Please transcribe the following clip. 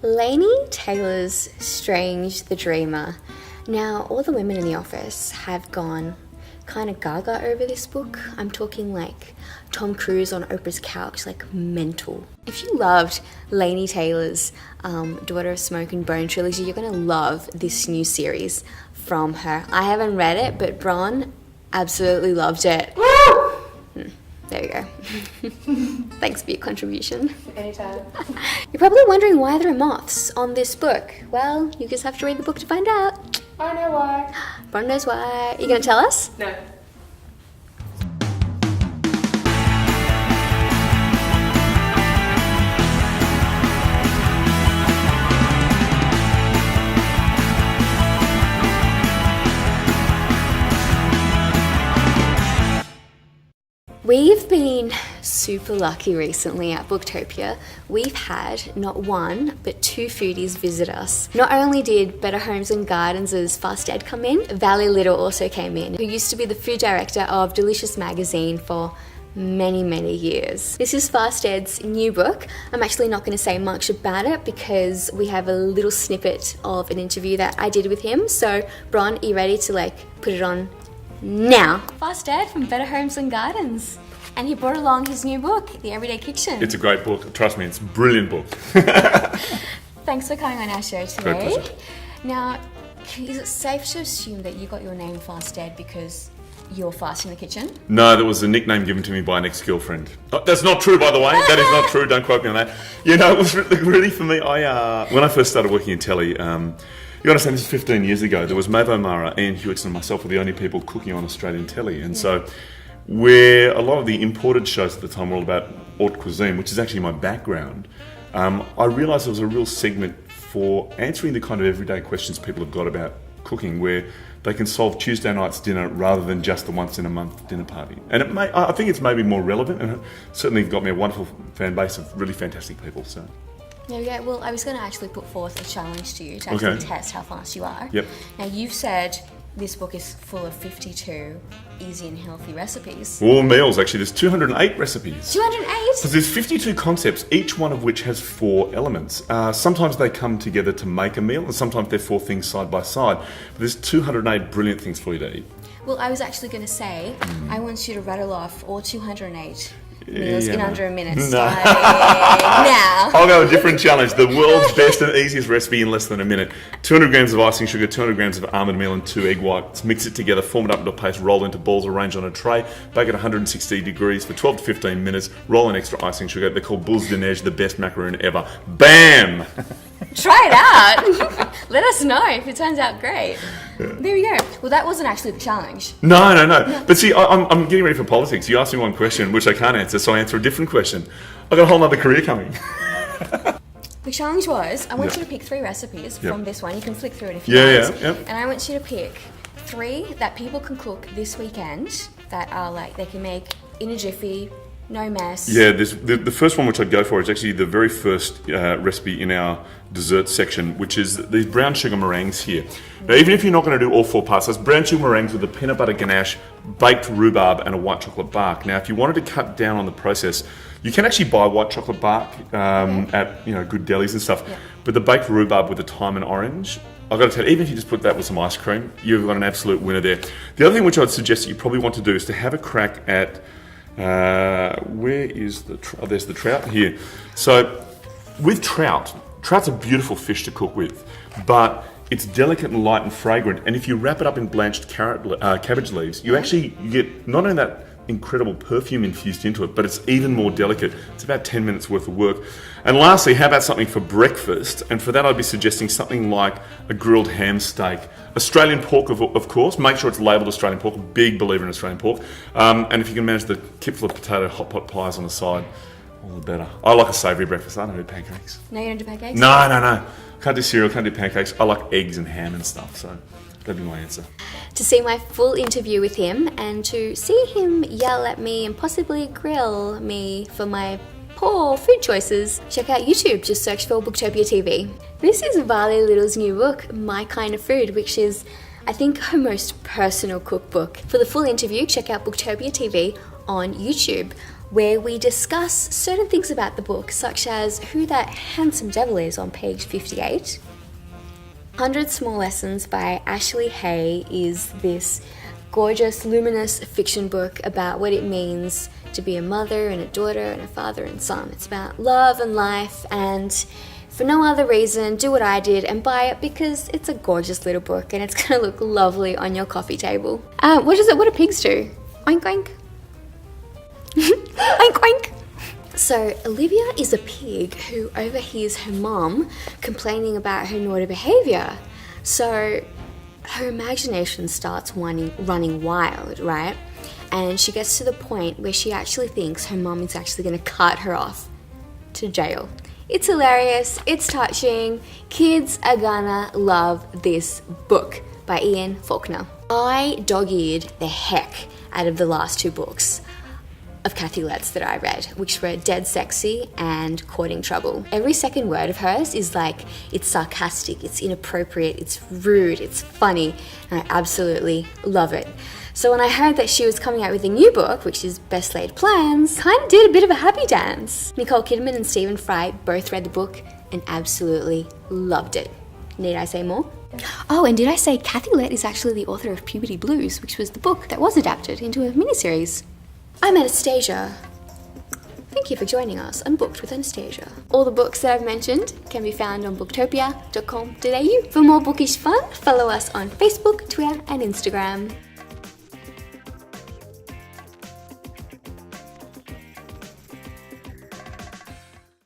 Lainey Taylor's Strange the Dreamer. Now, all the women in the office have gone kind of gaga over this book. I'm talking like Tom Cruise on Oprah's couch, like mental. If you loved Lainey Taylor's Daughter of Smoke and Bone trilogy, you're going to love this new series from her. I haven't read it, but Bron absolutely loved it. There you go. Thanks for your contribution. Anytime. You're probably wondering why there are moths on this book. Well, you just have to read the book to find out. I know why. Bron knows why. Are you going to tell us? No. We've been super lucky recently at Booktopia. We've had not one, but two foodies visit us. Not only did Better Homes and Gardens' Fast Ed come in, Valley Little also came in, who used to be the food director of Delicious Magazine for many years. This is Fast Ed's new book. I'm actually not going to say much about it because we have a little snippet of an interview that I did with him. So, Bron, are you ready to put it on now? Fast Ed from Better Homes and Gardens. And he brought along his new book, The Everyday Kitchen. It's a great book. Trust me, it's a brilliant book. Thanks for coming on our show today. Great pleasure. Now, is it safe to assume that you got your name Fast Ed because you're fast in the kitchen? No, that was a nickname given to me by an ex-girlfriend. Oh, that's not true, by the way. That is not true. Don't quote me on that. You know, it was really for me. When I first started working in telly, you understand this is 15 years ago. There was Maeve O'Mara, Ian Hewitson and myself were the only people cooking on Australian telly. And so where a lot of the imported shows at the time were all about haute cuisine, which is actually my background, I realised there was a real segment for answering the kind of everyday questions people have got about cooking, where they can solve Tuesday night's dinner rather than just the once in a month dinner party. And I think it's maybe more relevant, and it certainly got me a wonderful fan base of really fantastic people. So. There we go. Well, I was going to actually put forth a challenge to you to actually test how fast you are. Yep. Now, you've said this book is full of 52 easy and healthy recipes. All meals, actually. There's 208 recipes. 208? So there's 52 concepts, each one of which has 4 elements. Sometimes they come together to make a meal, and sometimes they're 4 things side by side. But there's 208 brilliant things for you to eat. Well, I was actually going to say, I want you to rattle off all 208 meals in under a minute. No. Now. I'll go a different challenge. The world's best and easiest recipe in less than a minute. 200 grams of icing sugar, 200 grams of almond meal and 2 egg whites. Mix it together, form it up into a paste, roll into balls, arrange on a tray, bake at 160 degrees for 12 to 15 minutes, roll in extra icing sugar. They're called boules de neige, the best macaroon ever. Bam! Try it out. Let us know if it turns out great. Yeah. There we go. Well, that wasn't actually the challenge. No. But see, I'm getting ready for politics. You asked me one question, which I can't answer, so I answer a different question. I've got a whole other career coming. The challenge was, I want you to pick 3 recipes from this one. You can flick through it if you want. And I want you to pick 3 that people can cook this weekend that are they can make in a jiffy, no mess. Yeah, the first one which I'd go for is actually the very first recipe in our dessert section, which is these brown sugar meringues here. Now, even if you're not going to do all 4 parts, that's brown sugar meringues with a peanut butter ganache, baked rhubarb and a white chocolate bark. Now, if you wanted to cut down on the process, you can actually buy white chocolate bark at good delis and stuff, but the baked rhubarb with the thyme and orange, I've got to tell you, even if you just put that with some ice cream, you've got an absolute winner there. The other thing which I'd suggest that you probably want to do is to have a crack at where is there's the trout here. So with trout's a beautiful fish to cook with, but it's delicate and light and fragrant. And if you wrap it up in blanched cabbage leaves, you get not only that incredible perfume infused into it, but it's even more delicate. It's about 10 minutes worth of work. And lastly, how about something for breakfast? And for that, I'd be suggesting something like a grilled ham steak. Australian pork, of course. Make sure it's labelled Australian pork. Big believer in Australian pork. And if you can manage the kipful of potato hot pot pies on the side, all the better. I like a savoury breakfast. I don't do pancakes. No, you don't do pancakes? No. Can't do cereal, can't do pancakes. I like eggs and ham and stuff, so that'd be my answer. To see my full interview with him and to see him yell at me and possibly grill me for my poor food choices, check out YouTube. Just search for Booktopia TV. This is Valley Little's new book, My Kind of Food, which is, I think, her most personal cookbook. For the full interview, check out Booktopia TV on YouTube. where we discuss certain things about the book, such as who that handsome devil is on page 58. 100 Small Lessons by Ashley Hay is this gorgeous, luminous fiction book about what it means to be a mother and a daughter and a father and son. It's about love and life, and for no other reason, do what I did and buy it because it's a gorgeous little book and it's going to look lovely on your coffee table. What do pigs do? Oink oink. Oink oink. So Olivia is a pig who overhears her mum complaining about her naughty behaviour. So her imagination starts running wild, right? And she gets to the point where she actually thinks her mum is actually going to cart her off to jail. It's hilarious, it's touching, kids are gonna love this book by Ian Faulkner. I dog-eared the heck out of the last two books of Kathy Letts that I read, which were Dead Sexy and Courting Trouble. Every second word of hers is like, it's sarcastic, it's inappropriate, it's rude, it's funny, and I absolutely love it. So when I heard that she was coming out with a new book, which is Best Laid Plans, kind of did a bit of a happy dance. Nicole Kidman and Stephen Fry both read the book and absolutely loved it. Need I say more? Oh, and did I say Kathy Lett is actually the author of Puberty Blues, which was the book that was adapted into a miniseries. I'm Anastasia. Thank you for joining us on Booked with Anastasia. All the books that I've mentioned can be found on booktopia.com.au. For more bookish fun, follow us on Facebook, Twitter, and Instagram.